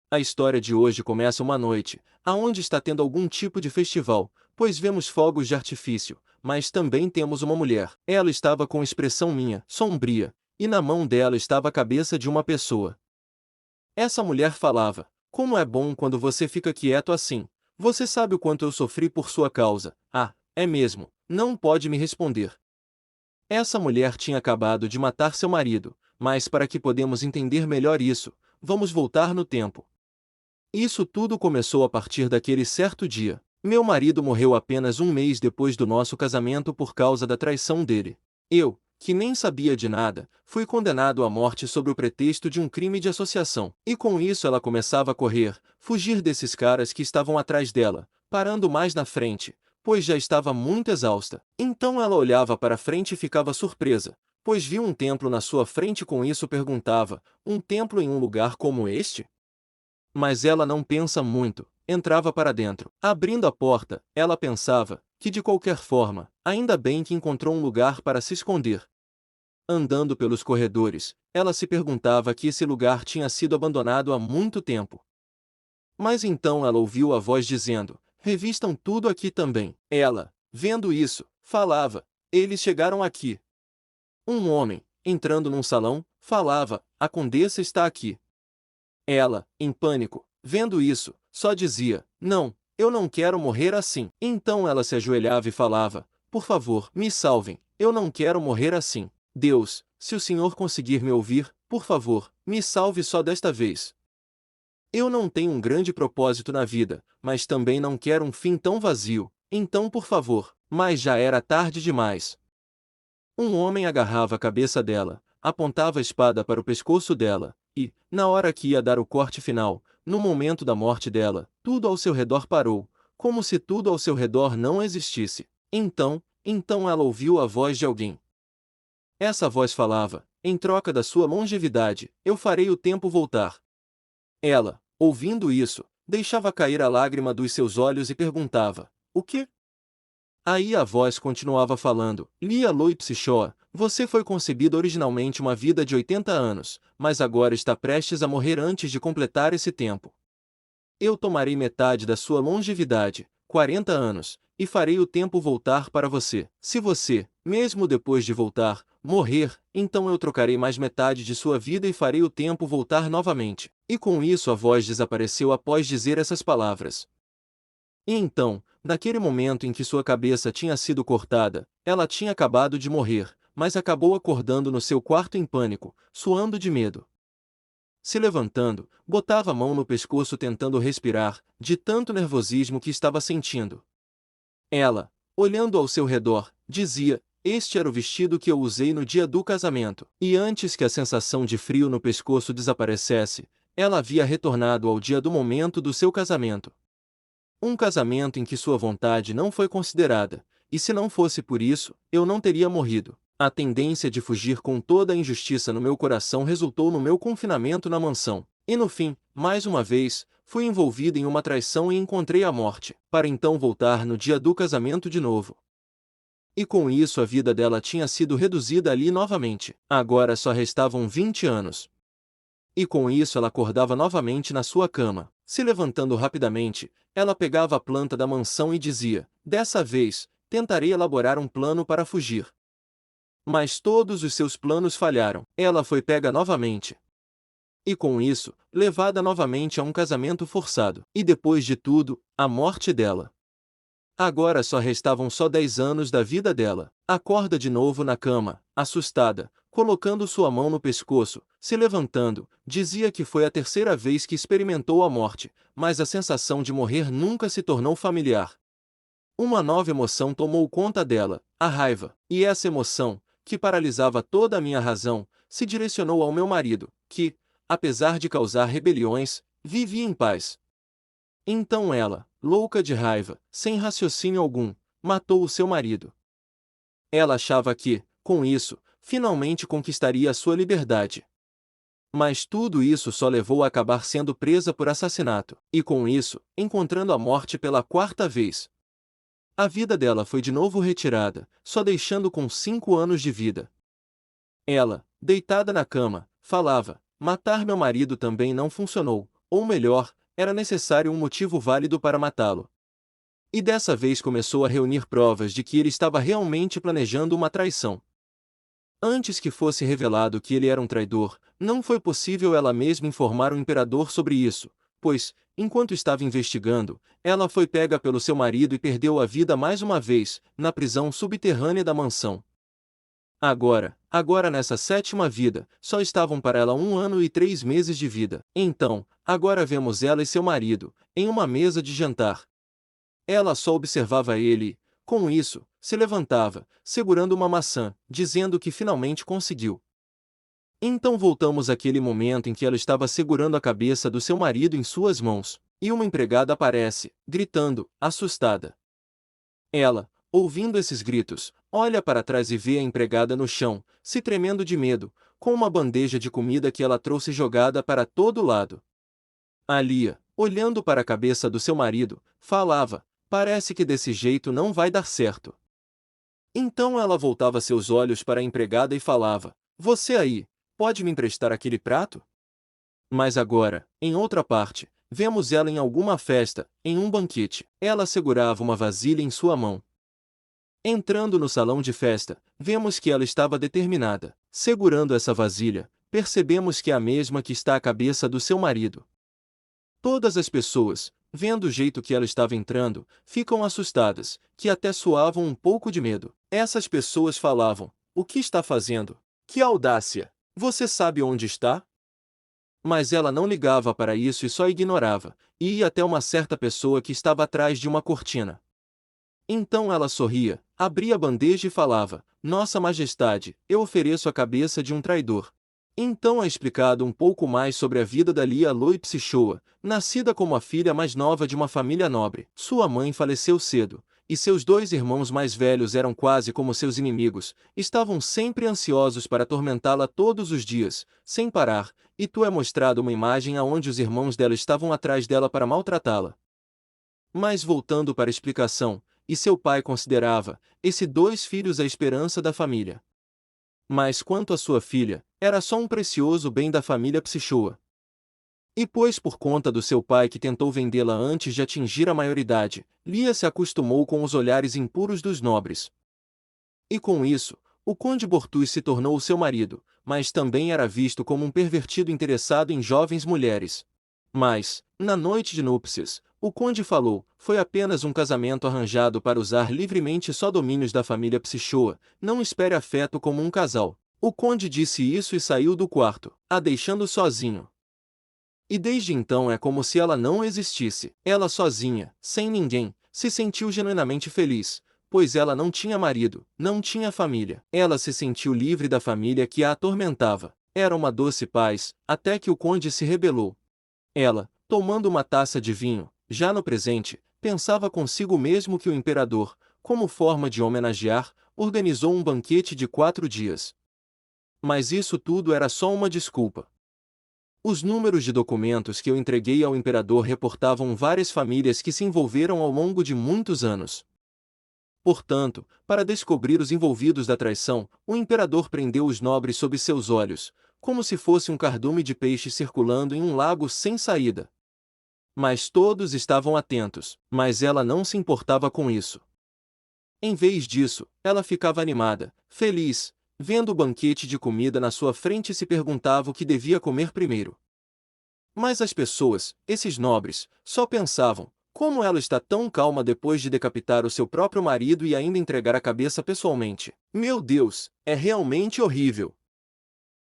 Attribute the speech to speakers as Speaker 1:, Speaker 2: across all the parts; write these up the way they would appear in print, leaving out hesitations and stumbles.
Speaker 1: A história de hoje começa uma noite, aonde está tendo algum tipo de festival, pois vemos fogos de artifício, mas também temos uma mulher. Ela estava com expressão minha, sombria, e na mão dela estava a cabeça de uma pessoa. Essa mulher falava: "Como é bom quando você fica quieto assim. Você sabe o quanto eu sofri por sua causa." "Ah, é mesmo, não pode me responder." Essa mulher tinha acabado de matar seu marido, mas para que podemos entender melhor isso, vamos voltar no tempo. Isso tudo começou a partir daquele certo dia. Meu marido morreu apenas um mês depois do nosso casamento por causa da traição dele. Eu, que nem sabia de nada, fui condenado à morte sob o pretexto de um crime de associação. E com isso ela começava a correr, fugir desses caras que estavam atrás dela, parando mais na frente, pois já estava muito exausta. Então ela olhava para frente e ficava surpresa, pois viu um templo na sua frente. Com isso perguntava: "Um templo em um lugar como este?" Mas ela não pensa muito, entrava para dentro. Abrindo a porta, ela pensava que de qualquer forma, ainda bem que encontrou um lugar para se esconder. Andando pelos corredores, ela se perguntava que esse lugar tinha sido abandonado há muito tempo. Mas então ela ouviu a voz dizendo: "Revistam tudo aqui também." Ela, vendo isso, falava: "Eles chegaram aqui." Um homem, entrando num salão, falava: "A condessa está aqui." Ela, em pânico, vendo isso, só dizia: "Não, eu não quero morrer assim." Então ela se ajoelhava e falava: "Por favor, me salvem, eu não quero morrer assim. Deus, se o Senhor conseguir me ouvir, por favor, me salve só desta vez. Eu não tenho um grande propósito na vida, mas também não quero um fim tão vazio, então por favor." Mas já era tarde demais. Um homem agarrava a cabeça dela, apontava a espada para o pescoço dela, e, na hora que ia dar o corte final, no momento da morte dela, tudo ao seu redor parou, como se tudo ao seu redor não existisse. Então ela ouviu a voz de alguém. Essa voz falava: "Em troca da sua longevidade, eu farei o tempo voltar." Ela, ouvindo isso, deixava cair a lágrima dos seus olhos e perguntava: "O quê?" Aí a voz continuava falando: "Lia Loipsishoa, você foi concebida originalmente uma vida de 80 anos, mas agora está prestes a morrer antes de completar esse tempo. Eu tomarei metade da sua longevidade, 40 anos, e farei o tempo voltar para você. Se você, mesmo depois de voltar, morrer, então eu trocarei mais metade de sua vida e farei o tempo voltar novamente." E com isso a voz desapareceu após dizer essas palavras. E então, naquele momento em que sua cabeça tinha sido cortada, ela tinha acabado de morrer, mas acabou acordando no seu quarto em pânico, suando de medo. Se levantando, botava a mão no pescoço tentando respirar, de tanto nervosismo que estava sentindo. Ela, olhando ao seu redor, dizia: "Este era o vestido que eu usei no dia do casamento." E antes que a sensação de frio no pescoço desaparecesse, ela havia retornado ao dia do momento do seu casamento. Um casamento em que sua vontade não foi considerada, e se não fosse por isso, eu não teria morrido. A tendência de fugir com toda a injustiça no meu coração resultou no meu confinamento na mansão. E no fim, mais uma vez, fui envolvido em uma traição e encontrei a morte, para então voltar no dia do casamento de novo. E com isso a vida dela tinha sido reduzida ali novamente. Agora só restavam 20 anos. E com isso ela acordava novamente na sua cama. Se levantando rapidamente, ela pegava a planta da mansão e dizia: "Dessa vez, tentarei elaborar um plano para fugir." Mas todos os seus planos falharam. Ela foi pega novamente. E com isso, levada novamente a um casamento forçado. E depois de tudo, a morte dela. Agora só restavam 10 anos da vida dela. Acorda de novo na cama, assustada, colocando sua mão no pescoço, se levantando, dizia que foi a terceira vez que experimentou a morte, mas a sensação de morrer nunca se tornou familiar. Uma nova emoção tomou conta dela, a raiva, e essa emoção, que paralisava toda a minha razão, se direcionou ao meu marido, que, apesar de causar rebeliões, vivia em paz. Então ela, louca de raiva, sem raciocínio algum, matou o seu marido. Ela achava que, com isso, finalmente conquistaria a sua liberdade. Mas tudo isso só levou a acabar sendo presa por assassinato, e com isso, encontrando a morte pela quarta vez. A vida dela foi de novo retirada, só deixando com 5 anos de vida. Ela, deitada na cama, falava: "Matar meu marido também não funcionou, ou melhor, era necessário um motivo válido para matá-lo. E dessa vez começou a reunir provas de que ele estava realmente planejando uma traição. Antes que fosse revelado que ele era um traidor, não foi possível ela mesma informar o imperador sobre isso, pois, enquanto estava investigando, ela foi pega pelo seu marido e perdeu a vida mais uma vez, na prisão subterrânea da mansão. Agora nessa sétima vida, só estavam para ela 1 ano e 3 meses de vida. Então, agora vemos ela e seu marido, em uma mesa de jantar. Ela só observava ele e, com isso, se levantava, segurando uma maçã, dizendo que finalmente conseguiu. Então voltamos àquele momento em que ela estava segurando a cabeça do seu marido em suas mãos, e uma empregada aparece, gritando, assustada. Ela, ouvindo esses gritos, olha para trás e vê a empregada no chão, se tremendo de medo, com uma bandeja de comida que ela trouxe jogada para todo lado. Lia, olhando para a cabeça do seu marido, falava: "Parece que desse jeito não vai dar certo." Então ela voltava seus olhos para a empregada e falava: "Você aí, pode me emprestar aquele prato?" Mas agora, em outra parte, vemos ela em alguma festa, em um banquete. Ela segurava uma vasilha em sua mão. Entrando no salão de festa, vemos que ela estava determinada. Segurando essa vasilha, percebemos que é a mesma que está à cabeça do seu marido. Todas as pessoas, vendo o jeito que ela estava entrando, ficam assustadas, que até suavam um pouco de medo. Essas pessoas falavam: "O que está fazendo? Que audácia! Você sabe onde está?" Mas ela não ligava para isso e só ignorava, e ia até uma certa pessoa que estava atrás de uma cortina. Então ela sorria, abria a bandeja e falava: "Nossa Majestade, eu ofereço a cabeça de um traidor." Então é explicado um pouco mais sobre a vida da Lia Loipsichoa, nascida como a filha mais nova de uma família nobre. Sua mãe faleceu cedo, e seus 2 irmãos mais velhos eram quase como seus inimigos, estavam sempre ansiosos para atormentá-la todos os dias, sem parar, e é mostrado uma imagem aonde os irmãos dela estavam atrás dela para maltratá-la. Mas voltando para a explicação, e seu pai considerava esses 2 filhos a esperança da família. Mas quanto à sua filha, era só um precioso bem da família Psichoa. E pois por conta do seu pai que tentou vendê-la antes de atingir a maioridade, Lia se acostumou com os olhares impuros dos nobres. E com isso, o conde Bortus se tornou seu marido, mas também era visto como um pervertido interessado em jovens mulheres. Mas, na noite de núpcias, o conde falou: "Foi apenas um casamento arranjado para usar livremente só domínios da família Psichoa, não espere afeto como um casal." O conde disse isso e saiu do quarto, a deixando sozinho. E desde então é como se ela não existisse. Ela sozinha, sem ninguém, se sentiu genuinamente feliz, pois ela não tinha marido, não tinha família. Ela se sentiu livre da família que a atormentava. Era uma doce paz, até que o conde se rebelou. Ela, tomando uma taça de vinho, já no presente, pensava consigo mesmo que o imperador, como forma de homenagear, organizou um banquete de 4 dias. Mas isso tudo era só uma desculpa. Os números de documentos que eu entreguei ao imperador reportavam várias famílias que se envolveram ao longo de muitos anos. Portanto, para descobrir os envolvidos da traição, o imperador prendeu os nobres sob seus olhos, como se fosse um cardume de peixes circulando em um lago sem saída. Mas todos estavam atentos, mas ela não se importava com isso. Em vez disso, ela ficava animada, feliz, vendo o banquete de comida na sua frente e se perguntava o que devia comer primeiro. Mas as pessoas, esses nobres, só pensavam: como ela está tão calma depois de decapitar o seu próprio marido e ainda entregar a cabeça pessoalmente? Meu Deus, é realmente horrível.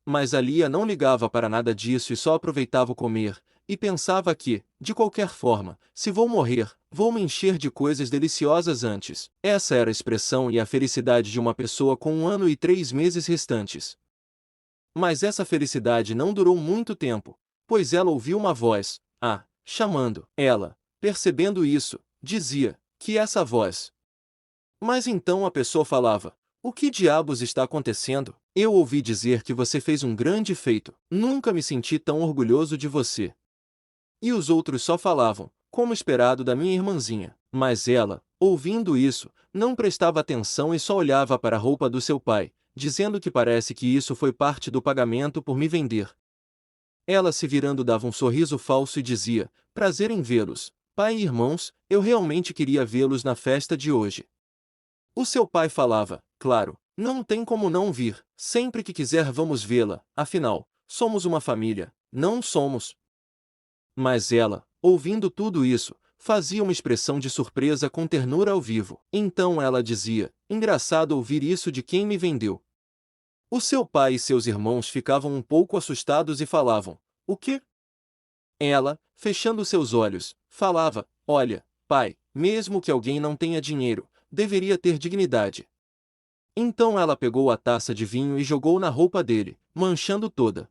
Speaker 1: Mas a Lia não ligava para nada disso e só aproveitava o comer, e pensava que, de qualquer forma, se vou morrer, vou me encher de coisas deliciosas antes. Essa era a expressão e a felicidade de uma pessoa com 1 ano e 3 meses restantes. Mas essa felicidade não durou muito tempo, pois ela ouviu uma voz, chamando. Ela, percebendo isso, dizia: "Que essa voz?" Mas então a pessoa falava: "O que diabos está acontecendo? Eu ouvi dizer que você fez um grande feito. Nunca me senti tão orgulhoso de você." E os outros só falavam: "Como esperado da minha irmãzinha." Mas ela, ouvindo isso, não prestava atenção e só olhava para a roupa do seu pai, dizendo que parece que isso foi parte do pagamento por me vender. Ela se virando dava um sorriso falso e dizia: prazer em vê-los, pai e irmãos, eu realmente queria vê-los na festa de hoje. O seu pai falava: claro, não tem como não vir, sempre que quiser vamos vê-la, afinal, somos uma família, não somos? Mas ela, ouvindo tudo isso, fazia uma expressão de surpresa com ternura ao vivo. Então ela dizia: engraçado ouvir isso de quem me vendeu. O seu pai e seus irmãos ficavam um pouco assustados e falavam: o quê? Ela, fechando seus olhos, falava: olha, pai, mesmo que alguém não tenha dinheiro, deveria ter dignidade. Então ela pegou a taça de vinho e jogou na roupa dele, manchando toda.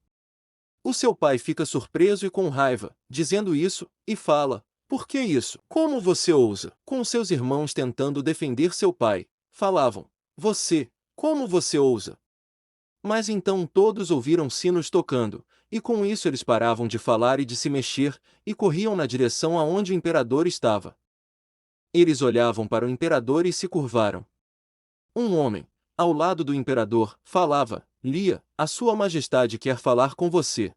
Speaker 1: O seu pai fica surpreso e com raiva, dizendo isso, e fala: por que isso? Como você ousa? Com seus irmãos tentando defender seu pai, falavam: você, como você ousa? Mas então todos ouviram sinos tocando, e com isso eles paravam de falar e de se mexer, e corriam na direção aonde o imperador estava. Eles olhavam para o imperador e se curvaram. Um homem, ao lado do imperador, falava: Lia, a sua majestade quer falar com você.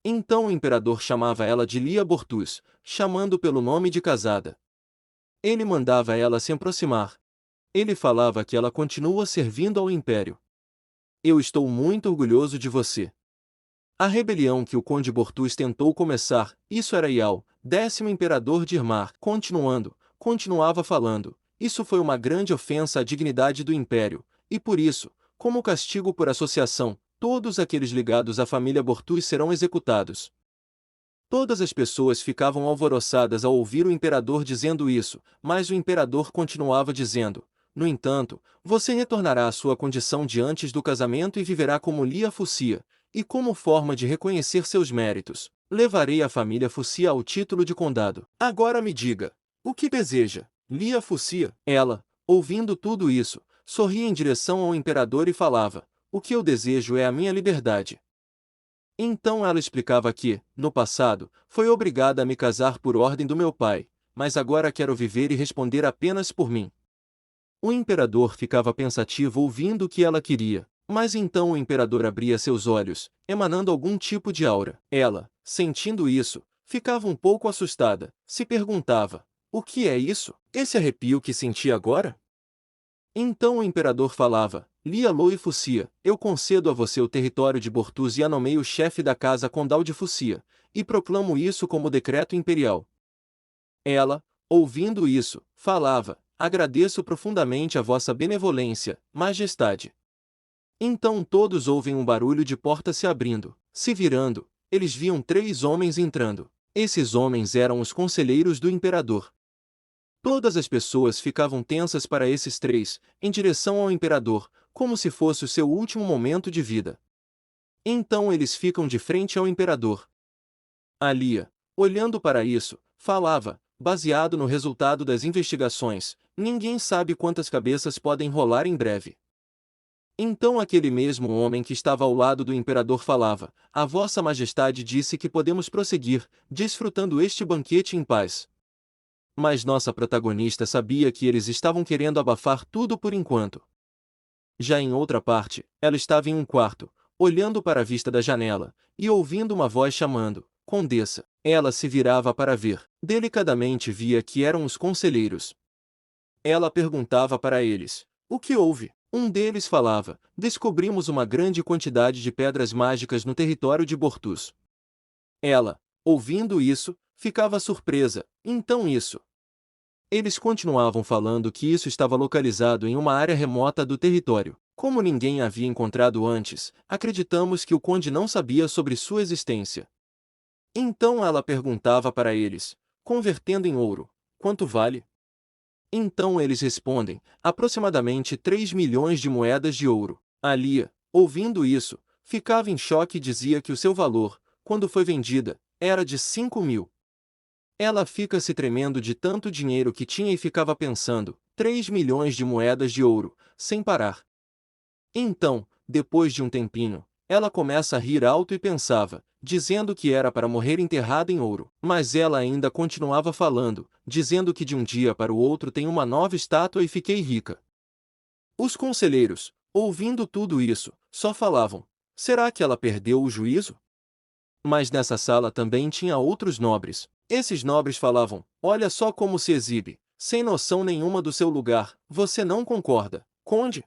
Speaker 1: Então o imperador chamava ela de Lia Bortus, chamando pelo nome de casada. Ele mandava ela se aproximar. Ele falava que ela continua servindo ao império. Eu estou muito orgulhoso de você. A rebelião que o conde Bortus tentou começar, isso era Ial, 10º imperador de Irmar, continuava falando, isso foi uma grande ofensa à dignidade do império, e por isso, como castigo por associação, todos aqueles ligados à família Bortus serão executados. Todas as pessoas ficavam alvoroçadas ao ouvir o imperador dizendo isso, mas o imperador continuava dizendo: no entanto, você retornará à sua condição de antes do casamento e viverá como Lia Fúcia, e como forma de reconhecer seus méritos, levarei a família Fúcia ao título de condado. Agora me diga, o que deseja, Lia Fúcia? Ela, ouvindo tudo isso, sorria em direção ao imperador e falava: o que eu desejo é a minha liberdade. Então ela explicava que, no passado, foi obrigada a me casar por ordem do meu pai, mas agora quero viver e responder apenas por mim. O imperador ficava pensativo ouvindo o que ela queria, mas então o imperador abria seus olhos, emanando algum tipo de aura. Ela, sentindo isso, ficava um pouco assustada, se perguntava: o que é isso? Esse arrepio que senti agora? Então o imperador falava: Lia Loi Fúcia, eu concedo a você o território de Bortus e a nomeio chefe da casa condal de Fúcia, e proclamo isso como decreto imperial. Ela, ouvindo isso, falava: agradeço profundamente a vossa benevolência, majestade. Então todos ouvem um barulho de porta se abrindo. Se virando, eles viam 3 homens entrando. Esses homens eram os conselheiros do imperador. Todas as pessoas ficavam tensas para esses 3, em direção ao imperador, como se fosse o seu último momento de vida. Então eles ficam de frente ao imperador. Alia, olhando para isso, falava: baseado no resultado das investigações, ninguém sabe quantas cabeças podem rolar em breve. Então aquele mesmo homem que estava ao lado do imperador falava: a vossa majestade disse que podemos prosseguir, desfrutando este banquete em paz. Mas nossa protagonista sabia que eles estavam querendo abafar tudo por enquanto. Já em outra parte, ela estava em um quarto, olhando para a vista da janela, e ouvindo uma voz chamando: Condessa. Ela se virava para ver. Delicadamente via que eram os conselheiros. Ela perguntava para eles: o que houve? Um deles falava: descobrimos uma grande quantidade de pedras mágicas no território de Bortus. Ela, ouvindo isso, ficava surpresa: então isso? Eles continuavam falando que isso estava localizado em uma área remota do território. Como ninguém havia encontrado antes, acreditamos que o conde não sabia sobre sua existência. Então ela perguntava para eles, convertendo em ouro: quanto vale? Então eles respondem: aproximadamente 3 milhões de moedas de ouro. Alia, ouvindo isso, ficava em choque e dizia que o seu valor, quando foi vendida, era de 5.000. Ela fica se tremendo de tanto dinheiro que tinha e ficava pensando: 3 milhões de moedas de ouro, sem parar. Então, depois de um tempinho, ela começa a rir alto e pensava, dizendo que era para morrer enterrada em ouro. Mas ela ainda continuava falando, dizendo que de um dia para o outro tem uma nova estátua e fiquei rica. Os conselheiros, ouvindo tudo isso, só falavam: será que ela perdeu o juízo? Mas nessa sala também tinha outros nobres. Esses nobres falavam: olha só como se exibe, sem noção nenhuma do seu lugar, você não concorda, conde?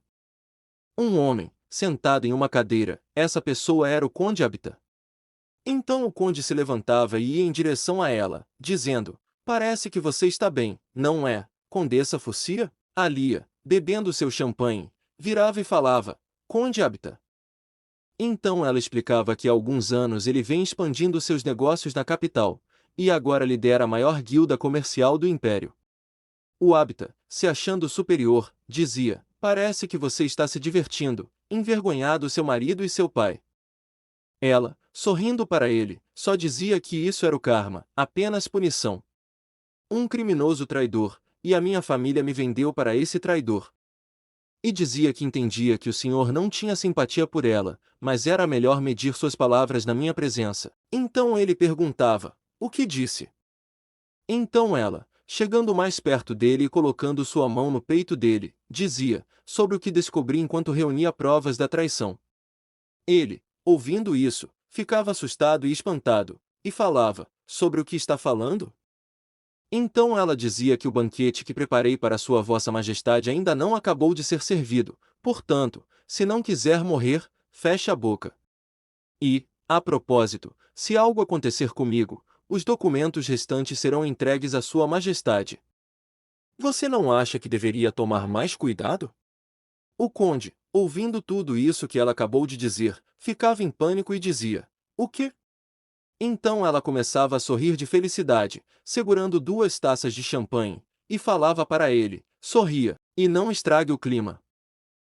Speaker 1: Um homem, sentado em uma cadeira, essa pessoa era o conde Abita. Então o conde se levantava e ia em direção a ela, dizendo: parece que você está bem, não é, condessa Fúcia? Alia, bebendo seu champanhe, virava e falava: conde Abita. Então ela explicava que há alguns anos ele vem expandindo seus negócios na capital, e agora lidera a maior guilda comercial do império. O Abita, se achando superior, dizia: parece que você está se divertindo, envergonhado seu marido e seu pai. Ela, sorrindo para ele, só dizia que isso era o karma, apenas punição. Um criminoso traidor, e a minha família me vendeu para esse traidor. E dizia que entendia que o senhor não tinha simpatia por ela, mas era melhor medir suas palavras na minha presença. Então ele perguntava: o que disse? Então ela, chegando mais perto dele e colocando sua mão no peito dele, dizia, sobre o que descobri enquanto reunia provas da traição. Ele, ouvindo isso, ficava assustado e espantado, e falava: sobre o que está falando? Então ela dizia que o banquete que preparei para sua vossa majestade ainda não acabou de ser servido, portanto, se não quiser morrer, feche a boca. E, a propósito, se algo acontecer comigo, os documentos restantes serão entregues à sua majestade. Você não acha que deveria tomar mais cuidado? O conde, ouvindo tudo isso que ela acabou de dizer, ficava em pânico e dizia: o quê? Então ela começava a sorrir de felicidade, segurando 2 taças de champanhe, e falava para ele: sorria, e não estrague o clima.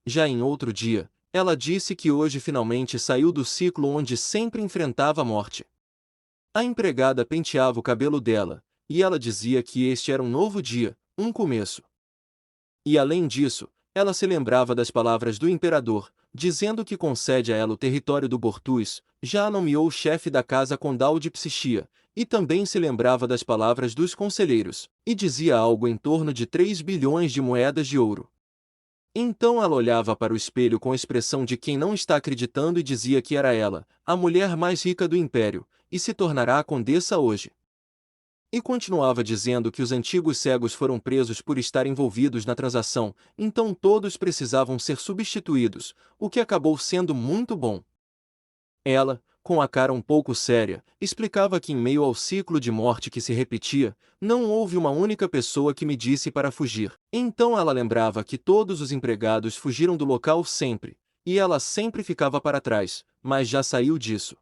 Speaker 1: Já em outro dia, ela disse que hoje finalmente saiu do ciclo onde sempre enfrentava a morte. A empregada penteava o cabelo dela, e ela dizia que este era um novo dia, um começo. E além disso, ela se lembrava das palavras do imperador, dizendo que concede a ela o território do Bortus, já a nomeou chefe da casa condal de Psichia, e também se lembrava das palavras dos conselheiros, e dizia algo em torno de 3 bilhões de moedas de ouro. Então ela olhava para o espelho com a expressão de quem não está acreditando e dizia que era ela, a mulher mais rica do império, e se tornará a condessa hoje. E continuava dizendo que os antigos cegos foram presos por estar envolvidos na transação, então todos precisavam ser substituídos, o que acabou sendo muito bom. Ela, com a cara um pouco séria, explicava que em meio ao ciclo de morte que se repetia, não houve uma única pessoa que me disse para fugir. Então ela lembrava que todos os empregados fugiram do local sempre, e ela sempre ficava para trás, mas já saiu disso.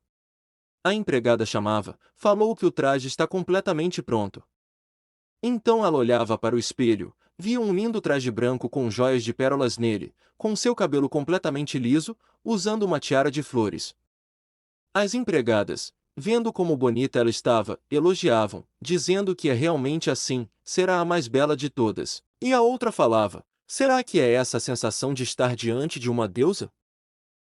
Speaker 1: A empregada chamava, falou que o traje está completamente pronto. Então ela olhava para o espelho, via um lindo traje branco com joias de pérolas nele, com seu cabelo completamente liso, usando uma tiara de flores. As empregadas, vendo como bonita ela estava, elogiavam, dizendo que é realmente assim, será a mais bela de todas. E a outra falava: será que é essa a sensação de estar diante de uma deusa?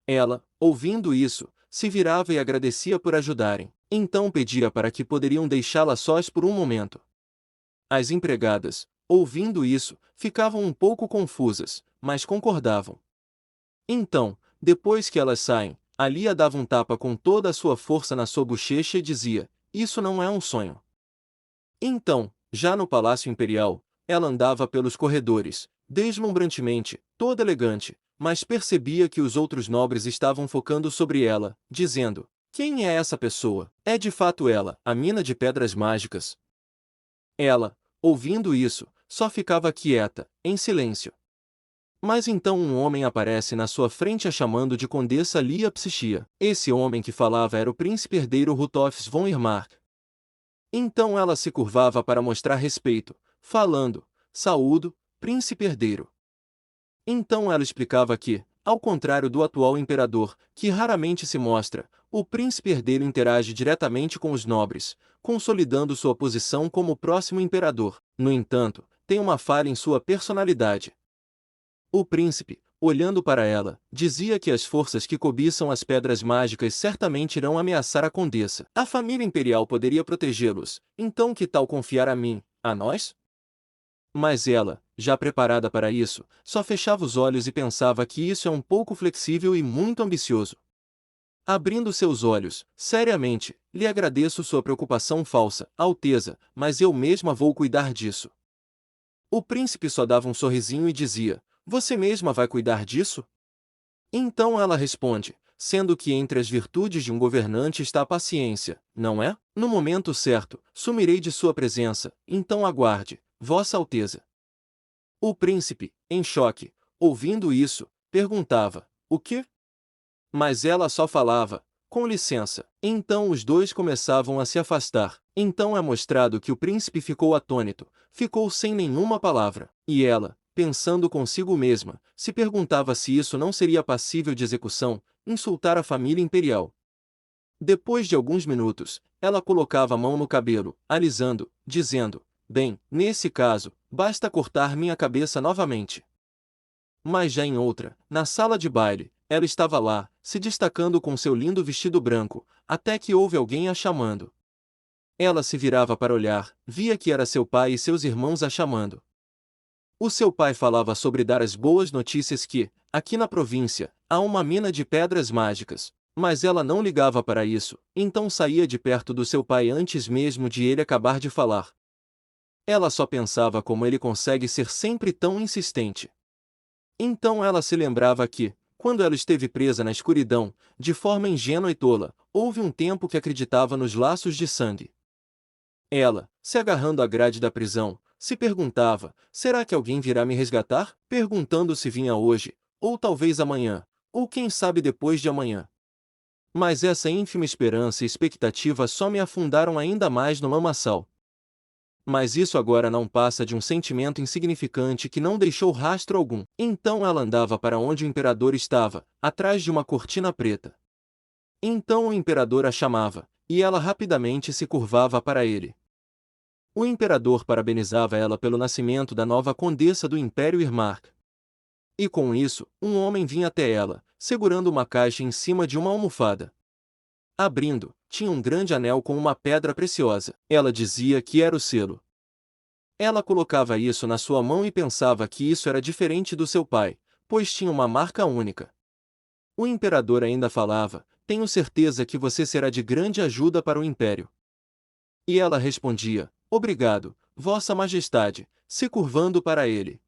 Speaker 1: Ela, ouvindo isso, se virava e agradecia por ajudarem. Então pedia para que poderiam deixá-la sós por um momento. As empregadas, ouvindo isso, ficavam um pouco confusas, mas concordavam. Então, depois que elas saem, Alia dava um tapa com toda a sua força na sua bochecha e dizia: isso não é um sonho. Então, já no Palácio Imperial, ela andava pelos corredores, deslumbrantemente, toda elegante, mas percebia que os outros nobres estavam focando sobre ela, dizendo: quem é essa pessoa? É de fato ela, a mina de pedras mágicas. Ela, ouvindo isso, só ficava quieta, em silêncio. Mas então um homem aparece na sua frente a chamando de Condessa Lia Psichia. Esse homem que falava era o príncipe herdeiro Rudolf von Irmark. Então ela se curvava para mostrar respeito, falando: saúdo, príncipe herdeiro. Então ela explicava que, ao contrário do atual imperador, que raramente se mostra, o príncipe herdeiro interage diretamente com os nobres, consolidando sua posição como o próximo imperador. No entanto, tem uma falha em sua personalidade. O príncipe, olhando para ela, dizia que as forças que cobiçam as pedras mágicas certamente irão ameaçar a condessa. A família imperial poderia protegê-los, então que tal confiar a mim, a nós? Mas ela, já preparada para isso, só fechava os olhos e pensava que isso é um pouco flexível e muito ambicioso. Abrindo seus olhos, seriamente, lhe agradeço sua preocupação falsa, Alteza, mas eu mesma vou cuidar disso. O príncipe só dava um sorrisinho e dizia, você mesma vai cuidar disso? Então ela responde, sendo que entre as virtudes de um governante está a paciência, não é? No momento certo, sumirei de sua presença, então aguarde, Vossa Alteza. O príncipe, em choque, ouvindo isso, perguntava, o quê? Mas ela só falava, com licença. Então os dois começavam a se afastar. Então é mostrado que o príncipe ficou atônito, ficou sem nenhuma palavra. E ela, pensando consigo mesma, se perguntava se isso não seria passível de execução, insultar a família imperial. Depois de alguns minutos, ela colocava a mão no cabelo, alisando, dizendo, bem, nesse caso, basta cortar minha cabeça novamente. Mas já em outra, na sala de baile, ela estava lá, se destacando com seu lindo vestido branco, até que houve alguém a chamando. Ela se virava para olhar, via que era seu pai e seus irmãos a chamando. O seu pai falava sobre dar as boas notícias que, aqui na província, há uma mina de pedras mágicas, mas ela não ligava para isso, então saía de perto do seu pai antes mesmo de ele acabar de falar. Ela só pensava como ele consegue ser sempre tão insistente. Então ela se lembrava que, quando ela esteve presa na escuridão, de forma ingênua e tola, houve um tempo que acreditava nos laços de sangue. Ela, se agarrando à grade da prisão, se perguntava, será que alguém virá me resgatar? Perguntando se vinha hoje, ou talvez amanhã, ou quem sabe depois de amanhã. Mas essa ínfima esperança e expectativa só me afundaram ainda mais no lamaçal. Mas isso agora não passa de um sentimento insignificante que não deixou rastro algum. Então ela andava para onde o imperador estava, atrás de uma cortina preta. Então o imperador a chamava, e ela rapidamente se curvava para ele. O imperador parabenizava ela pelo nascimento da nova condessa do Império Irmark. E com isso, um homem vinha até ela, segurando uma caixa em cima de uma almofada. Abrindo, tinha um grande anel com uma pedra preciosa. Ela dizia que era o selo. Ela colocava isso na sua mão e pensava que isso era diferente do seu pai, pois tinha uma marca única. O imperador ainda falava, tenho certeza que você será de grande ajuda para o império. E ela respondia, obrigado, Vossa Majestade, se curvando para ele.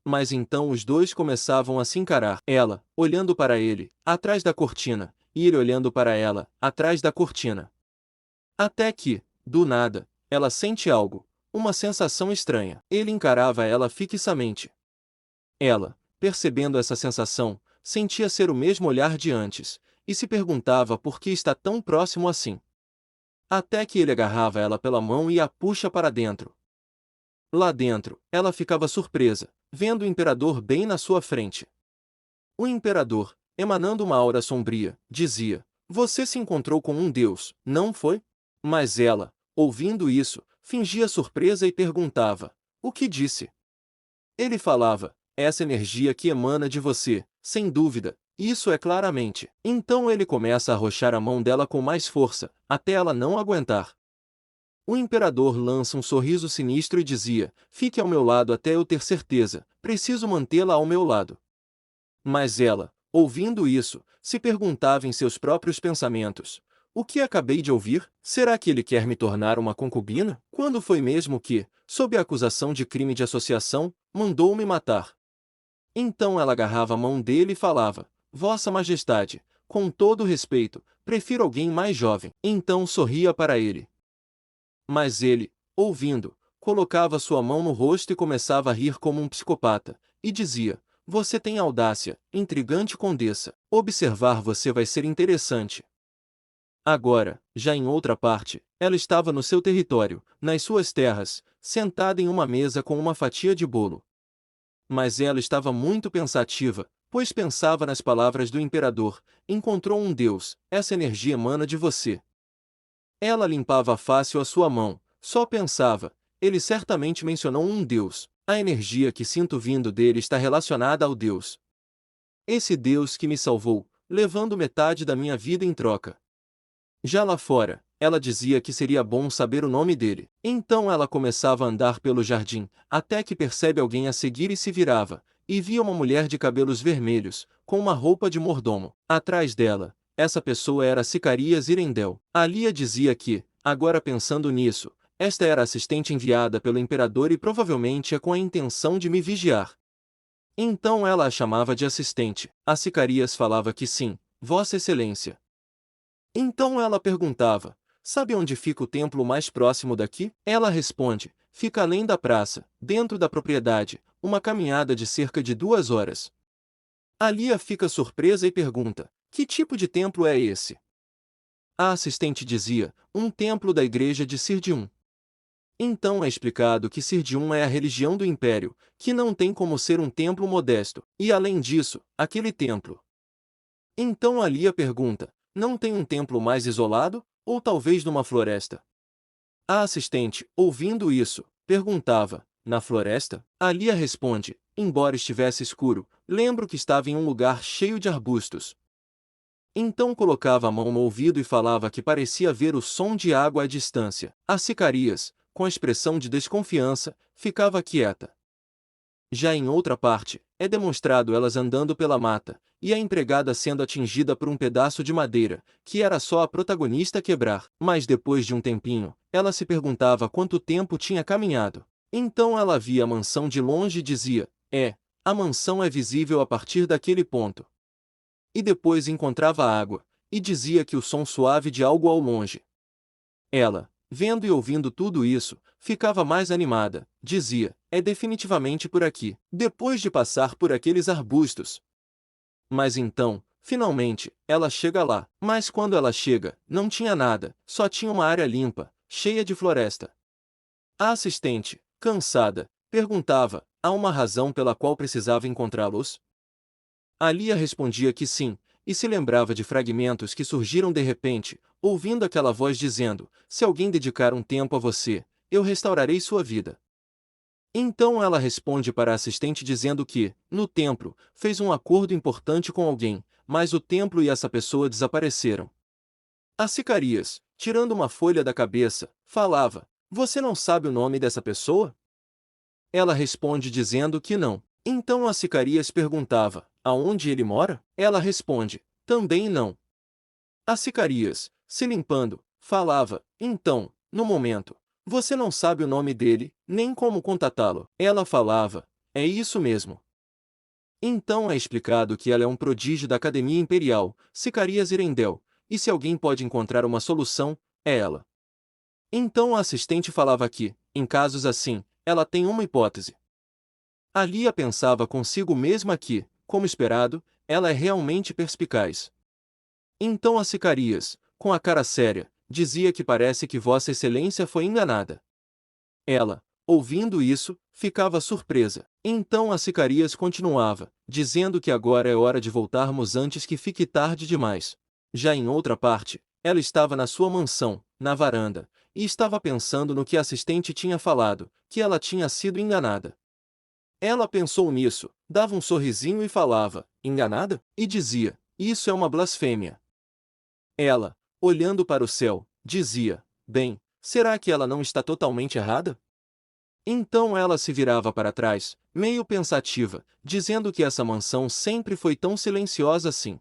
Speaker 1: Mas então os dois começavam a se encarar, ela, olhando para ele, atrás da cortina, e ele olhando para ela, atrás da cortina. Até que, do nada, ela sente algo, uma sensação estranha. Ele encarava ela fixamente. Ela, percebendo essa sensação, sentia ser o mesmo olhar de antes, e se perguntava por que está tão próximo assim. Até que ele agarrava ela pela mão e a puxa para dentro. Lá dentro, ela ficava surpresa, vendo o imperador bem na sua frente. O imperador, emanando uma aura sombria, dizia, você se encontrou com um deus, não foi? Mas ela, ouvindo isso, fingia surpresa e perguntava, o que disse? Ele falava, essa energia que emana de você, sem dúvida, isso é claramente. Então ele começa a arrochar a mão dela com mais força, até ela não aguentar. O imperador lança um sorriso sinistro e dizia, fique ao meu lado até eu ter certeza, preciso mantê-la ao meu lado. Mas ela, ouvindo isso, se perguntava em seus próprios pensamentos, o que acabei de ouvir? Será que ele quer me tornar uma concubina? Quando foi mesmo que, sob a acusação de crime de associação, mandou-me matar? Então ela agarrava a mão dele e falava, Vossa Majestade, com todo respeito, prefiro alguém mais jovem. Então sorria para ele. Mas ele, ouvindo, colocava sua mão no rosto e começava a rir como um psicopata, e dizia, você tem audácia, intrigante condessa, observar você vai ser interessante. Agora, já em outra parte, ela estava no seu território, nas suas terras, sentada em uma mesa com uma fatia de bolo. Mas ela estava muito pensativa, pois pensava nas palavras do imperador, encontrou um Deus, essa energia emana de você. Ela limpava fácil a sua mão, só pensava, ele certamente mencionou um Deus, a energia que sinto vindo dele está relacionada ao Deus. Esse Deus que me salvou, levando metade da minha vida em troca. Já lá fora, ela dizia que seria bom saber o nome dele. Então ela começava a andar pelo jardim, até que percebe alguém a seguir e se virava, e via uma mulher de cabelos vermelhos, com uma roupa de mordomo. Atrás dela, Essa pessoa era Sicarias Irendel. Alia dizia que, agora pensando nisso, esta era a assistente enviada pelo imperador e provavelmente é com a intenção de me vigiar. Então ela a chamava de assistente. A Sicarias falava que sim, Vossa Excelência. Então ela perguntava: sabe onde fica o templo mais próximo daqui? Ela responde: fica além da praça, dentro da propriedade, uma caminhada de cerca de 2 horas. Alia fica surpresa e pergunta: que tipo de templo é esse? A assistente dizia: um templo da igreja de Sirdium. Então é explicado que Sirdium é a religião do império, que não tem como ser um templo modesto, e além disso, aquele templo. Então Alia pergunta: não tem um templo mais isolado, ou talvez numa floresta? A assistente, ouvindo isso, perguntava: na floresta? Alia responde: embora estivesse escuro, lembro que estava em um lugar cheio de arbustos. Então colocava a mão no ouvido e falava que parecia ver o som de água à distância. A Sicarias, com expressão de desconfiança, ficava quieta. Já em outra parte, é demonstrado elas andando pela mata, e a empregada sendo atingida por um pedaço de madeira, que era só a protagonista quebrar. Mas depois de um tempinho, ela se perguntava quanto tempo tinha caminhado. Então ela via a mansão de longe e dizia: a mansão é visível a partir daquele ponto. E depois encontrava água, e dizia que o som suave de algo ao longe. Ela, vendo e ouvindo tudo isso, ficava mais animada, dizia: é definitivamente por aqui, depois de passar por aqueles arbustos. Mas então, finalmente, ela chega lá. Mas quando ela chega, não tinha nada, só tinha uma área limpa, cheia de floresta. A assistente, cansada, perguntava: há uma razão pela qual precisava encontrá-los? Alia respondia que sim, e se lembrava de fragmentos que surgiram de repente, ouvindo aquela voz dizendo: se alguém dedicar um tempo a você, eu restaurarei sua vida. Então ela responde para a assistente dizendo que, no templo, fez um acordo importante com alguém, mas o templo e essa pessoa desapareceram. A Sicarias, tirando uma folha da cabeça, falava: você não sabe o nome dessa pessoa? Ela responde dizendo que não. Então a Sicarias perguntava: aonde ele mora? Ela responde: também não. A Sicarias, se limpando, falava: então, no momento, você não sabe o nome dele, nem como contatá-lo. Ela falava: é isso mesmo. Então é explicado que ela é um prodígio da Academia Imperial, Sicarias Irendel, e se alguém pode encontrar uma solução, é ela. Então a assistente falava que, em casos assim, ela tem uma hipótese. Alia pensava consigo mesma que, como esperado, ela é realmente perspicaz. Então a Sicarias, com a cara séria, dizia que parece que Vossa Excelência foi enganada. Ela, ouvindo isso, ficava surpresa. Então a Sicarias continuava, dizendo que agora é hora de voltarmos antes que fique tarde demais. Já em outra parte, ela estava na sua mansão, na varanda, e estava pensando no que a assistente tinha falado, que ela tinha sido enganada. Ela pensou nisso, dava um sorrisinho e falava: enganada? E dizia: isso é uma blasfêmia. Ela, olhando para o céu, dizia: bem, será que ela não está totalmente errada? Então ela se virava para trás, meio pensativa, dizendo que essa mansão sempre foi tão silenciosa assim.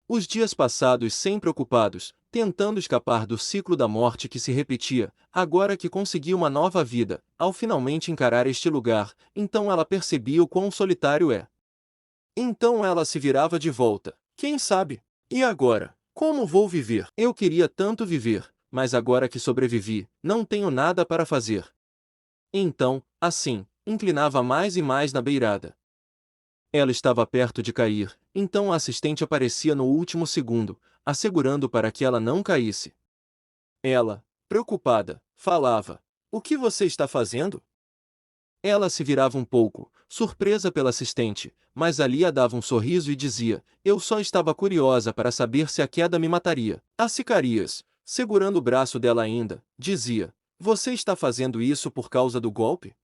Speaker 1: Os dias passados sempre ocupados, tentando escapar do ciclo da morte que se repetia, agora que conseguia uma nova vida, ao finalmente encarar este lugar, então ela percebia o quão solitário é. Então ela se virava de volta. Quem sabe? E agora? Como vou viver? Eu queria tanto viver, mas agora que sobrevivi, não tenho nada para fazer. Então, assim, inclinava mais e mais na beirada. Ela estava perto de cair, então a assistente aparecia no último segundo, assegurando para que ela não caísse. Ela, preocupada, falava: o que você está fazendo? Ela se virava um pouco, surpresa pela assistente, mas Alia dava um sorriso e dizia: eu só estava curiosa para saber se a queda me mataria. A Sicarias, segurando o braço dela ainda, dizia: você está fazendo isso por causa do golpe?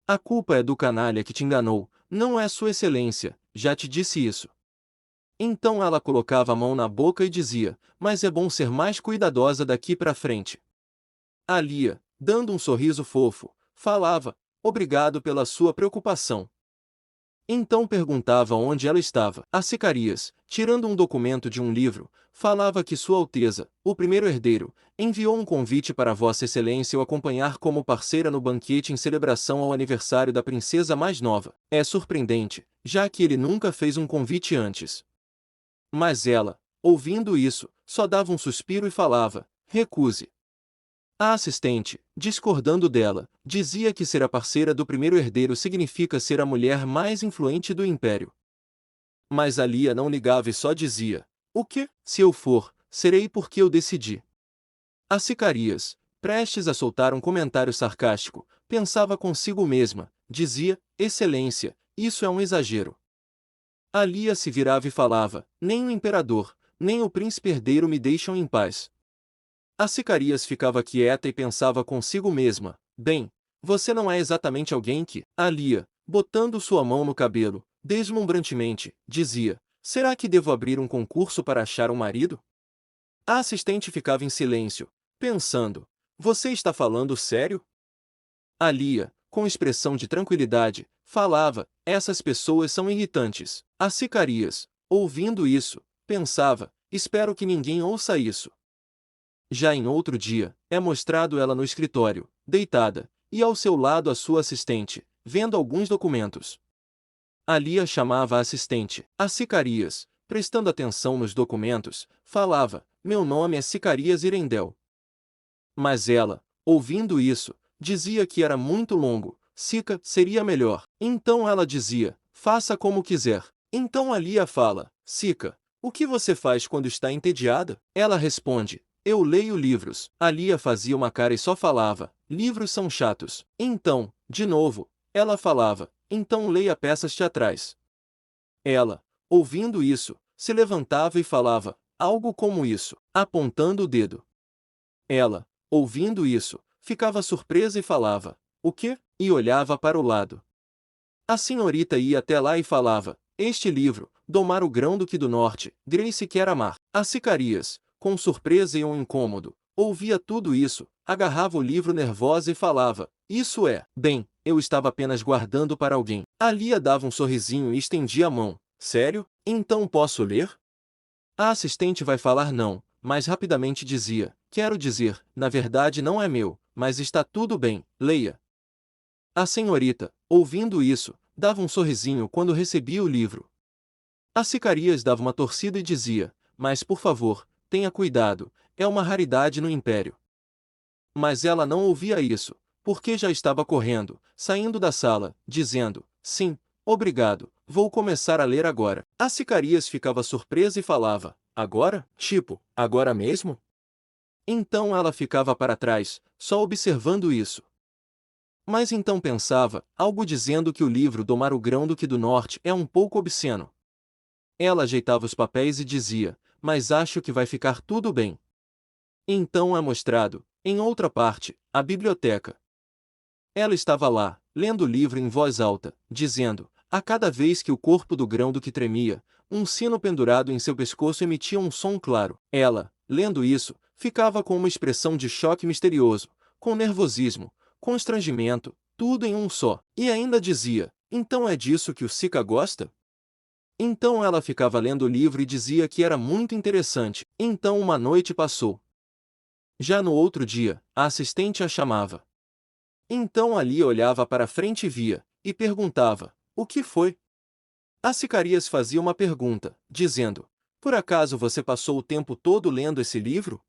Speaker 1: A culpa é do canalha que te enganou, não é Sua Excelência, já te disse isso. Então ela colocava a mão na boca e dizia: mas é bom ser mais cuidadosa daqui para frente. Alia, dando um sorriso fofo, falava: obrigado pela sua preocupação. Então perguntava onde ela estava. A Sicarias, tirando um documento de um livro, falava que Sua Alteza, o primeiro herdeiro, enviou um convite para Vossa Excelência o acompanhar como parceira no banquete em celebração ao aniversário da princesa mais nova. É surpreendente, já que ele nunca fez um convite antes. Mas ela, ouvindo isso, só dava um suspiro e falava: recuse. A assistente, discordando dela, dizia que ser a parceira do primeiro herdeiro significa ser a mulher mais influente do império. Mas Alia não ligava e só dizia: o quê? Se eu for, serei porque eu decidi. A Sicarias, prestes a soltar um comentário sarcástico, pensava consigo mesma, dizia: Excelência, isso é um exagero. Alia se virava e falava: nem o imperador, nem o príncipe herdeiro me deixam em paz. A Sicarias ficava quieta e pensava consigo mesma: bem, você não é exatamente alguém que... Alia, botando sua mão no cabelo, deslumbrantemente, dizia: será que devo abrir um concurso para achar um marido? A assistente ficava em silêncio, pensando: você está falando sério? Alia, com expressão de tranquilidade, falava: essas pessoas são irritantes. A Sicarias, ouvindo isso, pensava: espero que ninguém ouça isso. Já em outro dia, é mostrado ela no escritório, deitada, e ao seu lado a sua assistente, vendo alguns documentos. Alia chamava a assistente. A Sicarias, prestando atenção nos documentos, falava: meu nome é Sicarias Irendel. Mas ela, ouvindo isso, dizia que era muito longo. Sica, seria melhor. Então ela dizia: faça como quiser. Então Alia fala: Sica, o que você faz quando está entediada? Ela responde: eu leio livros. Alia fazia uma cara e só falava: livros são chatos. Então, de novo, ela falava: então leia peças teatrais. Ela, ouvindo isso, se levantava e falava algo como isso, apontando o dedo. Ela, ouvindo isso, ficava surpresa e falava: o quê? E olhava para o lado. A senhorita ia até lá e falava: este livro, Domar o Grão-Duque do Norte, Grace quer amar. A Sicarias, com surpresa e um incômodo, ouvia tudo isso, agarrava o livro nervosa e falava: isso é, bem, eu estava apenas guardando para alguém. Alia dava um sorrisinho e estendia a mão: sério? Então posso ler? A assistente vai falar não, mas rapidamente dizia: quero dizer, na verdade não é meu, mas está tudo bem, leia. A senhorita, ouvindo isso, dava um sorrisinho quando recebia o livro. A Sicarias dava uma torcida e dizia: mas por favor, tenha cuidado, é uma raridade no império. Mas ela não ouvia isso, porque já estava correndo, saindo da sala, dizendo: sim, obrigado, vou começar a ler agora. A Sicarias ficava surpresa e falava: agora? Tipo, agora mesmo? Então ela ficava para trás, só observando isso. Mas então pensava, algo dizendo que o livro Domar o Grão-Duque do Norte é um pouco obsceno. Ela ajeitava os papéis e dizia: mas acho que vai ficar tudo bem. Então é mostrado, em outra parte, a biblioteca. Ela estava lá, lendo o livro em voz alta, dizendo: a cada vez que o corpo do grão-duque tremia, um sino pendurado em seu pescoço emitia um som claro. Ela, lendo isso, ficava com uma expressão de choque misterioso, com nervosismo, constrangimento, tudo em um só, e ainda dizia: então é disso que o Sica gosta? Então ela ficava lendo o livro e dizia que era muito interessante. Então uma noite passou. Já no outro dia, a assistente a chamava. Então ali olhava para frente e via, e perguntava: o que foi? A Sicarias fazia uma pergunta, dizendo: por acaso você passou o tempo todo lendo esse livro?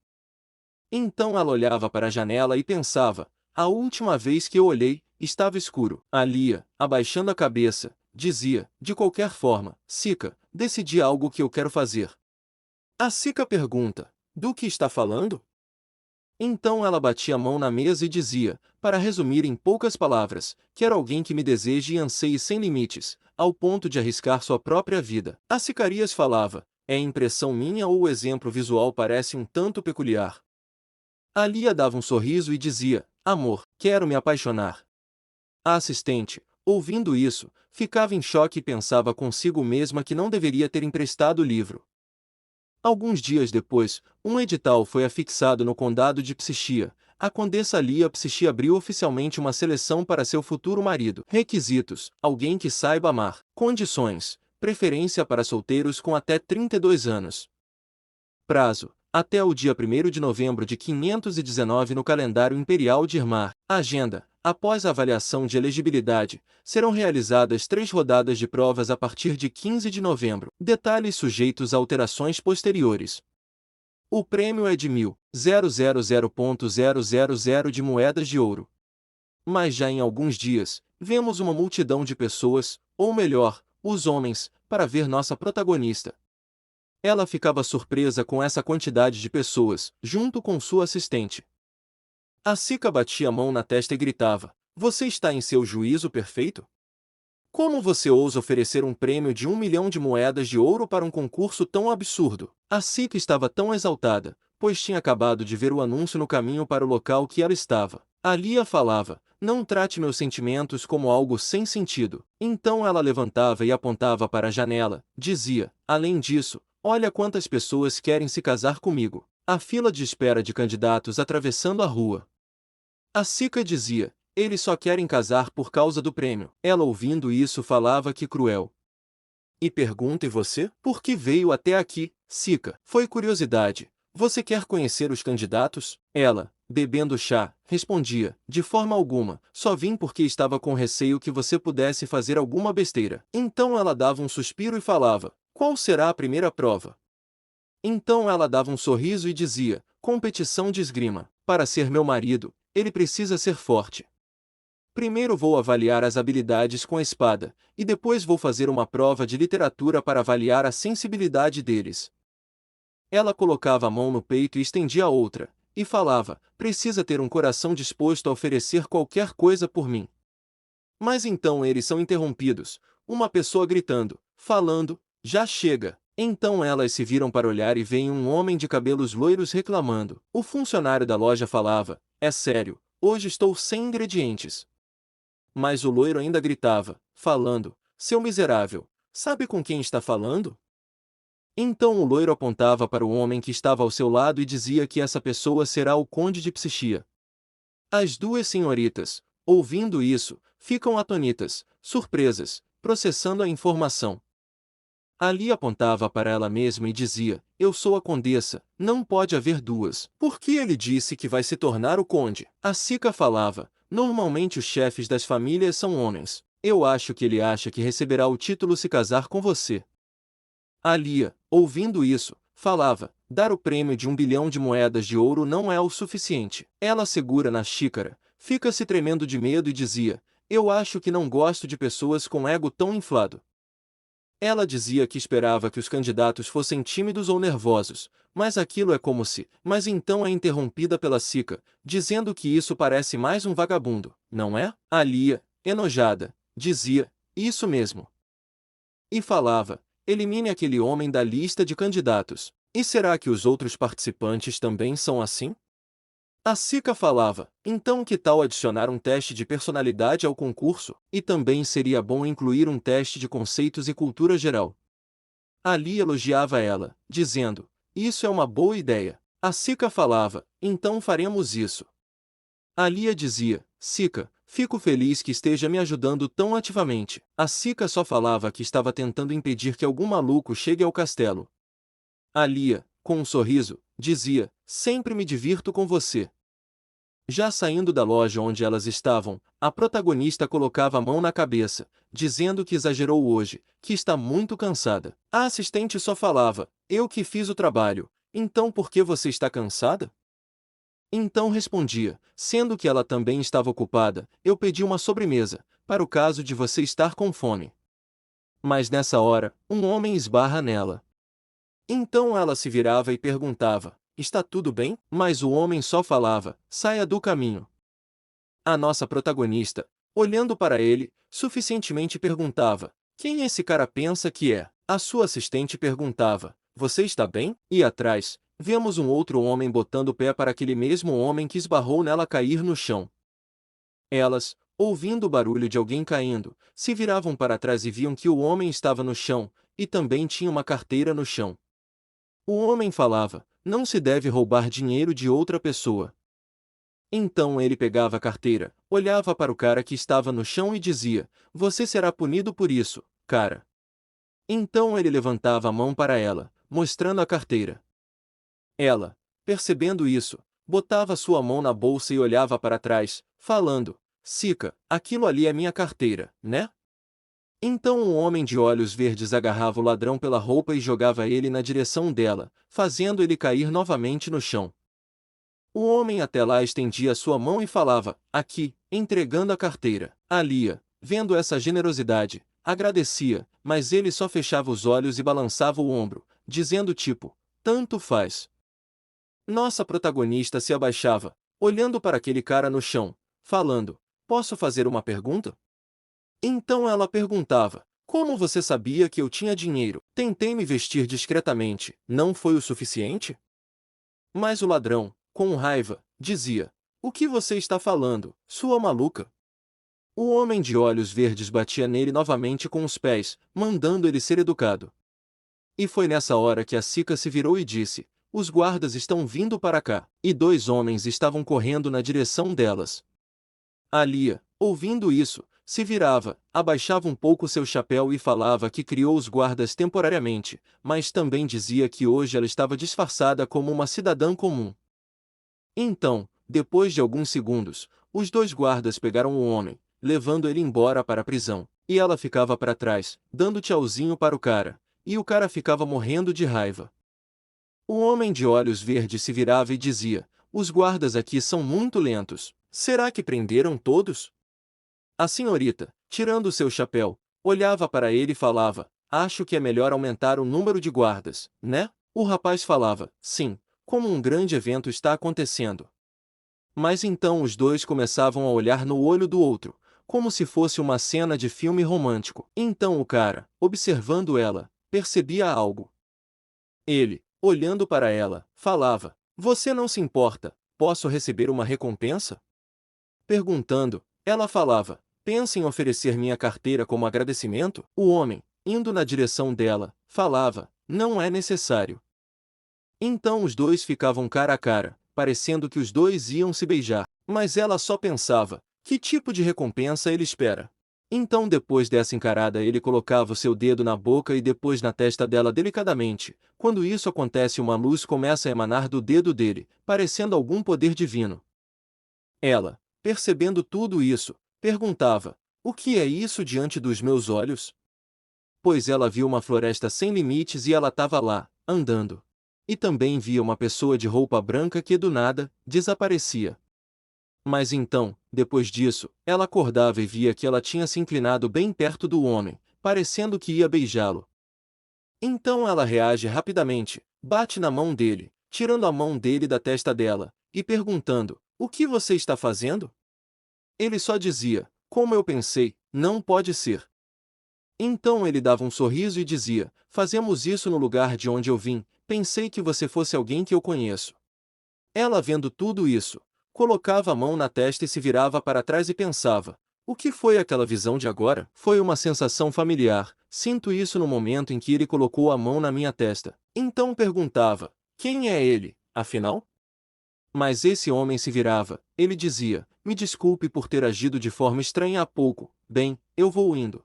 Speaker 1: Então ela olhava para a janela e pensava: a última vez que eu olhei, estava escuro. Alia, abaixando a cabeça, dizia: de qualquer forma, Sica, decidi algo que eu quero fazer. A Sica pergunta: do que está falando? Então ela batia a mão na mesa e dizia, para resumir em poucas palavras: quero alguém que me deseje e anseie sem limites, ao ponto de arriscar sua própria vida. A Sicarias falava: é impressão minha ou o exemplo visual parece um tanto peculiar? Alia dava um sorriso e dizia: amor, quero me apaixonar. A assistente, ouvindo isso, ficava em choque e pensava consigo mesma que não deveria ter emprestado o livro. Alguns dias depois, um edital foi afixado no condado de Psichia. A condessa Lia Psichi abriu oficialmente uma seleção para seu futuro marido. Requisitos: alguém que saiba amar. Condições: preferência para solteiros com até 32 anos. Prazo: até o dia 1º de novembro de 519 no calendário imperial de Irmar. Agenda: após a avaliação de elegibilidade, serão realizadas 3 rodadas de provas a partir de 15 de novembro. Detalhes sujeitos a alterações posteriores. O prêmio é de 1.000.000 de moedas de ouro. Mas já em alguns dias, vemos uma multidão de pessoas, ou melhor, os homens, para ver nossa protagonista. Ela ficava surpresa com essa quantidade de pessoas, junto com sua assistente. A Sika batia a mão na testa e gritava: "Você está em seu juízo perfeito? Como você ousa oferecer um prêmio de 1 milhão de moedas de ouro para um concurso tão absurdo?" A Sika estava tão exaltada, pois tinha acabado de ver o anúncio no caminho para o local que ela estava. A Lia falava: "Não trate meus sentimentos como algo sem sentido." Então ela levantava e apontava para a janela, dizia: "Além disso, olha quantas pessoas querem se casar comigo." A fila de espera de candidatos atravessando a rua. A Sika dizia: "Eles só querem casar por causa do prêmio." Ela, ouvindo isso, falava: "Que cruel." E pergunta: "E você? Por que veio até aqui, Sika?" "Foi curiosidade. Você quer conhecer os candidatos?" Ela, bebendo chá, respondia: "De forma alguma, só vim porque estava com receio que você pudesse fazer alguma besteira." Então ela dava um suspiro e falava: "Qual será a primeira prova?" Então ela dava um sorriso e dizia: "Competição de esgrima. Para ser meu marido, ele precisa ser forte. Primeiro vou avaliar as habilidades com a espada, e depois vou fazer uma prova de literatura para avaliar a sensibilidade deles." Ela colocava a mão no peito e estendia a outra, e falava: "Precisa ter um coração disposto a oferecer qualquer coisa por mim." Mas então eles são interrompidos, uma pessoa gritando, falando: "Já chega!" Então elas se viram para olhar e veem um homem de cabelos loiros reclamando. O funcionário da loja falava: "É sério, hoje estou sem ingredientes." Mas o loiro ainda gritava, falando: "Seu miserável, sabe com quem está falando?" Então o loiro apontava para o homem que estava ao seu lado e dizia que essa pessoa será o conde de Psichia. As duas senhoritas, ouvindo isso, ficam atônitas, surpresas, processando a informação. Ali apontava para ela mesma e dizia: "Eu sou a condessa, não pode haver duas." "Porque ele disse que vai se tornar o conde." A Sika falava: "Normalmente os chefes das famílias são homens. Eu acho que ele acha que receberá o título se casar com você." A Lia, ouvindo isso, falava: "Dar o prêmio de 1 bilhão de moedas de ouro não é o suficiente." Ela segura na xícara, fica se tremendo de medo e dizia: "Eu acho que não gosto de pessoas com ego tão inflado." Ela dizia que esperava que os candidatos fossem tímidos ou nervosos, mas aquilo é como se... Mas então é interrompida pela Sika, dizendo que isso parece mais um vagabundo, não é? A Lia, enojada, dizia: "Isso mesmo." E falava: "Elimine aquele homem da lista de candidatos." E será que os outros participantes também são assim? A Sika falava: "Então que tal adicionar um teste de personalidade ao concurso? E também seria bom incluir um teste de conceitos e cultura geral." Ali elogiava ela, dizendo: "Isso é uma boa ideia." A Sika falava: "Então faremos isso." A Lia dizia: "Sika, fico feliz que esteja me ajudando tão ativamente." A Sika só falava que estava tentando impedir que algum maluco chegue ao castelo. A Lia, com um sorriso, dizia: "Sempre me divirto com você." Já saindo da loja onde elas estavam, a protagonista colocava a mão na cabeça, dizendo que exagerou hoje, que está muito cansada. A assistente só falava: "Eu que fiz o trabalho, então por que você está cansada?" Então respondia, sendo que ela também estava ocupada: "Eu pedi uma sobremesa, para o caso de você estar com fome." Mas nessa hora, um homem esbarra nela. Então ela se virava e perguntava: "Está tudo bem?" Mas o homem só falava: "Saia do caminho." A nossa protagonista, olhando para ele, suficientemente perguntava: "Quem esse cara pensa que é?" A sua assistente perguntava: "Você está bem?" E atrás, vemos um outro homem botando o pé para aquele mesmo homem que esbarrou nela cair no chão. Elas, ouvindo o barulho de alguém caindo, se viravam para trás e viam que o homem estava no chão, e também tinha uma carteira no chão. O homem falava: "Não se deve roubar dinheiro de outra pessoa." Então ele pegava a carteira, olhava para o cara que estava no chão e dizia: Você será punido por isso, cara. Então ele levantava a mão para ela, mostrando a carteira. Ela, percebendo isso, botava sua mão na bolsa e olhava para trás, falando: Sica, aquilo ali é minha carteira, né? Então um homem de olhos verdes agarrava o ladrão pela roupa e jogava ele na direção dela, fazendo ele cair novamente no chão. O homem até lá estendia sua mão e falava: Aqui, entregando a carteira. A Lia, vendo essa generosidade, agradecia, mas ele só fechava os olhos e balançava o ombro, dizendo tipo: Tanto faz. Nossa protagonista se abaixava, olhando para aquele cara no chão, falando: Posso fazer uma pergunta? Então ela perguntava: Como você sabia que eu tinha dinheiro? Tentei me vestir discretamente, não foi o suficiente? Mas o ladrão, com raiva, dizia: O que você está falando, sua maluca? O homem de olhos verdes batia nele novamente com os pés, mandando ele ser educado. E foi nessa hora que a Sica se virou e disse: Os guardas estão vindo para cá. E dois homens estavam correndo na direção delas. A Lia, ouvindo isso, se virava, abaixava um pouco seu chapéu e falava que criou os guardas temporariamente, mas também dizia que hoje ela estava disfarçada como uma cidadã comum. Então, depois de alguns segundos, os dois guardas pegaram o homem, levando ele embora para a prisão, e ela ficava para trás, dando tchauzinho para o cara, e o cara ficava morrendo de raiva. O homem de olhos verdes se virava e dizia: Os guardas aqui são muito lentos. Será que prenderam todos? A senhorita, tirando seu chapéu, olhava para ele e falava: Acho que é melhor aumentar o número de guardas, né? O rapaz falava: Sim, como um grande evento está acontecendo. Mas então os dois começavam a olhar no olho do outro, como se fosse uma cena de filme romântico. Então o cara, observando ela, percebia algo. Ele, olhando para ela, falava: Você não se importa, posso receber uma recompensa? Perguntando, ela falava: Pensa em oferecer minha carteira como agradecimento? O homem, indo na direção dela, falava: Não é necessário. Então os dois ficavam cara a cara, parecendo que os dois iam se beijar, mas ela só pensava: Que tipo de recompensa ele espera? Então depois dessa encarada ele colocava o seu dedo na boca e depois na testa dela delicadamente. Quando isso acontece, uma luz começa a emanar do dedo dele, parecendo algum poder divino. Ela, percebendo tudo isso, perguntava: O que é isso diante dos meus olhos? Pois ela viu uma floresta sem limites e ela estava lá, andando. E também via uma pessoa de roupa branca que do nada, desaparecia. Mas então, depois disso, ela acordava e via que ela tinha se inclinado bem perto do homem, parecendo que ia beijá-lo. Então ela reage rapidamente, bate na mão dele, tirando a mão dele da testa dela, e perguntando: O que você está fazendo? Ele só dizia: Como eu pensei, não pode ser. Então ele dava um sorriso e dizia: Fazemos isso no lugar de onde eu vim, pensei que você fosse alguém que eu conheço. Ela, vendo tudo isso, colocava a mão na testa e se virava para trás e pensava: O que foi aquela visão de agora? Foi uma sensação familiar, sinto isso no momento em que ele colocou a mão na minha testa. Então perguntava: Quem é ele, afinal? Mas esse homem se virava, ele dizia: Me desculpe por ter agido de forma estranha há pouco, bem, eu vou indo.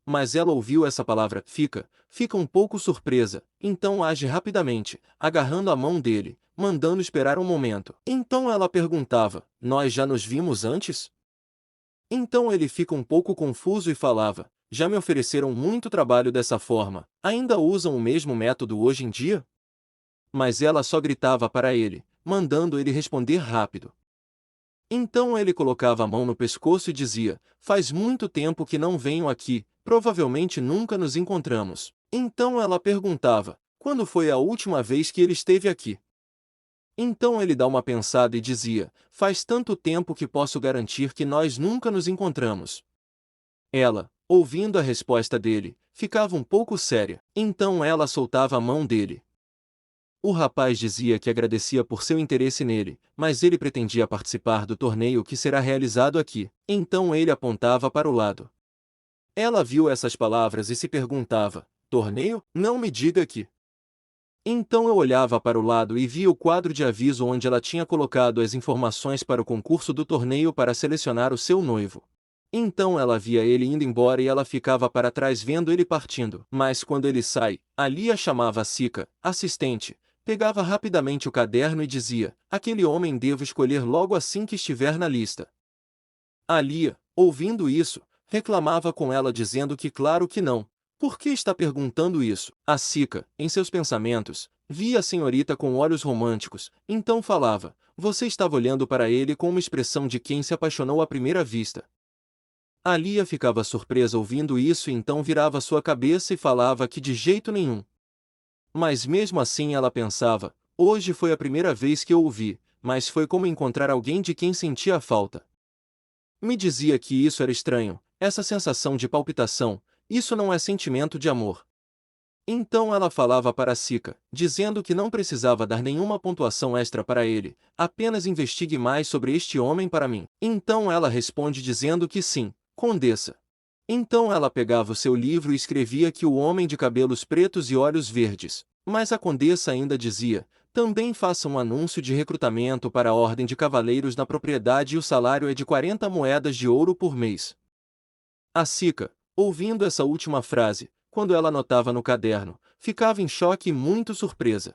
Speaker 1: Mas ela ouviu essa palavra, fica um pouco surpresa, então age rapidamente, agarrando a mão dele, mandando esperar um momento. Então ela perguntava: Nós já nos vimos antes? Então ele fica um pouco confuso e falava: Já me ofereceram muito trabalho dessa forma, ainda usam o mesmo método hoje em dia? Mas ela só gritava para ele, mandando ele responder rápido. Então ele colocava a mão no pescoço e dizia: Faz muito tempo que não venho aqui, provavelmente nunca nos encontramos. Então ela perguntava: Quando foi a última vez que ele esteve aqui? Então ele dá uma pensada e dizia: Faz tanto tempo que posso garantir que nós nunca nos encontramos. Ela, ouvindo a resposta dele, ficava um pouco séria. Então ela soltava a mão dele. O rapaz dizia que agradecia por seu interesse nele, mas ele pretendia participar do torneio que será realizado aqui. Então ele apontava para o lado. Ela viu essas palavras e se perguntava: Torneio? Não me diga que. Então eu olhava para o lado e via o quadro de aviso onde ela tinha colocado as informações para o concurso do torneio para selecionar o seu noivo. Então ela via ele indo embora e ela ficava para trás vendo ele partindo. Mas quando ele sai, ali a chamava a Sica, assistente, pegava rapidamente o caderno e dizia: aquele homem devo escolher logo assim que estiver na lista. A Lia, ouvindo isso, reclamava com ela dizendo que claro que não. Por que está perguntando isso? A Sica, em seus pensamentos, via a senhorita com olhos românticos, então falava: você estava olhando para ele com uma expressão de quem se apaixonou à primeira vista. A Lia ficava surpresa ouvindo isso e então virava sua cabeça e falava que de jeito nenhum. Mas mesmo assim ela pensava: hoje foi a primeira vez que eu o vi, mas foi como encontrar alguém de quem sentia falta. Me dizia que isso era estranho, essa sensação de palpitação, isso não é sentimento de amor. Então ela falava para Sica, dizendo que não precisava dar nenhuma pontuação extra para ele, apenas investigue mais sobre este homem para mim. Então ela responde dizendo que sim, Condessa. Então ela pegava o seu livro e escrevia que o homem de cabelos pretos e olhos verdes. Mas a Condessa ainda dizia: também faça um anúncio de recrutamento para a Ordem de Cavaleiros na propriedade e o salário é de 40 moedas de ouro por mês. A Sica, ouvindo essa última frase, quando ela anotava no caderno, ficava em choque e muito surpresa.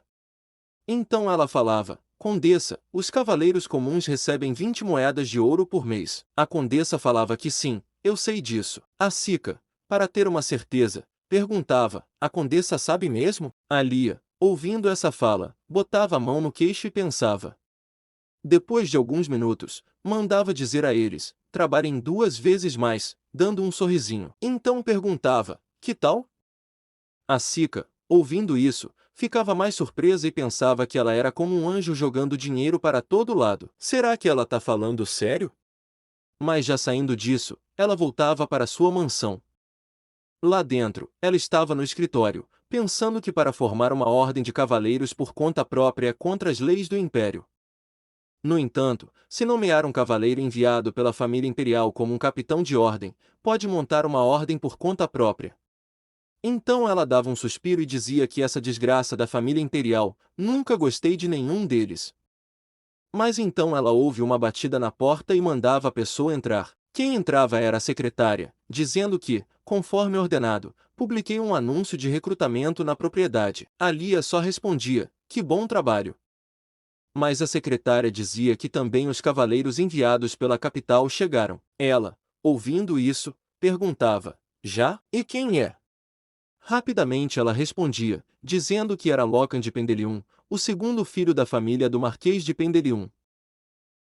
Speaker 1: Então ela falava: Condessa, os cavaleiros comuns recebem 20 moedas de ouro por mês. A Condessa falava que sim, eu sei disso. A Sica, para ter uma certeza, perguntava: a Condessa sabe mesmo? A Lia, ouvindo essa fala, botava a mão no queixo e pensava. Depois de alguns minutos, mandava dizer a eles: trabalhem 2 vezes mais, dando um sorrisinho. Então perguntava: que tal? A Sica, ouvindo isso, ficava mais surpresa e pensava que ela era como um anjo jogando dinheiro para todo lado. Será que ela tá falando sério? Mas já saindo disso, ela voltava para sua mansão. Lá dentro, ela estava no escritório, pensando que para formar uma ordem de cavaleiros por conta própria é contra as leis do Império. No entanto, se nomear um cavaleiro enviado pela família imperial como um capitão de ordem, pode montar uma ordem por conta própria. Então ela dava um suspiro e dizia que essa desgraça da família imperial, nunca gostei de nenhum deles. Mas então ela ouve uma batida na porta e mandava a pessoa entrar. Quem entrava era a secretária, dizendo que, conforme ordenado, publiquei um anúncio de recrutamento na propriedade. A Lia só respondia: que bom trabalho. Mas a secretária dizia que também os cavaleiros enviados pela capital chegaram. Ela, ouvindo isso, perguntava: já? E quem é? Rapidamente ela respondia, dizendo que era Locan de Pendelium, o segundo filho da família do Marquês de Pendelium.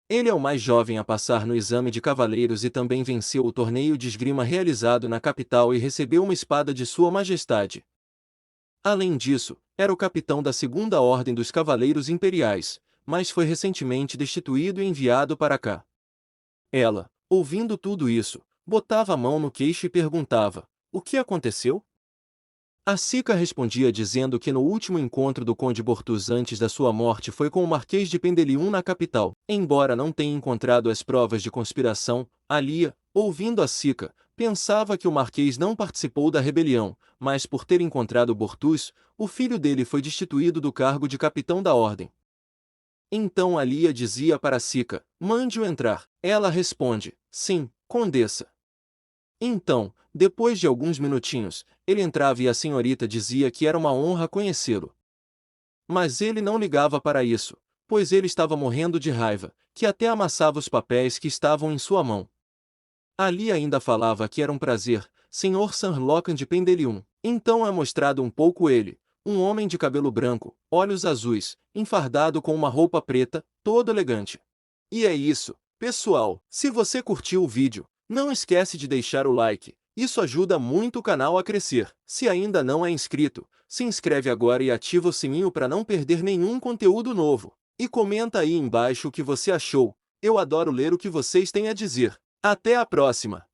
Speaker 1: Ele é o mais jovem a passar no exame de cavaleiros e também venceu o torneio de esgrima realizado na capital e recebeu uma espada de Sua Majestade. Além disso, era o capitão da Segunda Ordem dos Cavaleiros Imperiais, mas foi recentemente destituído e enviado para cá. Ela, ouvindo tudo isso, botava a mão no queixo e perguntava: o que aconteceu? A Sica respondia dizendo que no último encontro do Conde Bortus antes da sua morte foi com o Marquês de Pendelium na capital. Embora não tenha encontrado as provas de conspiração, a Lia, ouvindo a Sica, pensava que o Marquês não participou da rebelião, mas por ter encontrado Bortus, o filho dele foi destituído do cargo de capitão da ordem. Então a Lia dizia para Sica: mande-o entrar. Ela responde: sim, Condessa. Então, depois de alguns minutinhos, ele entrava e a senhorita dizia que era uma honra conhecê-lo. Mas ele não ligava para isso, pois ele estava morrendo de raiva, que até amassava os papéis que estavam em sua mão. Ali ainda falava que era um prazer, Sr. Sir Locan de Pendelium. Então é mostrado um pouco ele, um homem de cabelo branco, olhos azuis, enfardado com uma roupa preta, todo elegante. E é isso, pessoal. Se você curtiu o vídeo, não esquece de deixar o like, isso ajuda muito o canal a crescer. Se ainda não é inscrito, se inscreve agora e ativa o sininho para não perder nenhum conteúdo novo. E comenta aí embaixo o que você achou, eu adoro ler o que vocês têm a dizer. Até a próxima!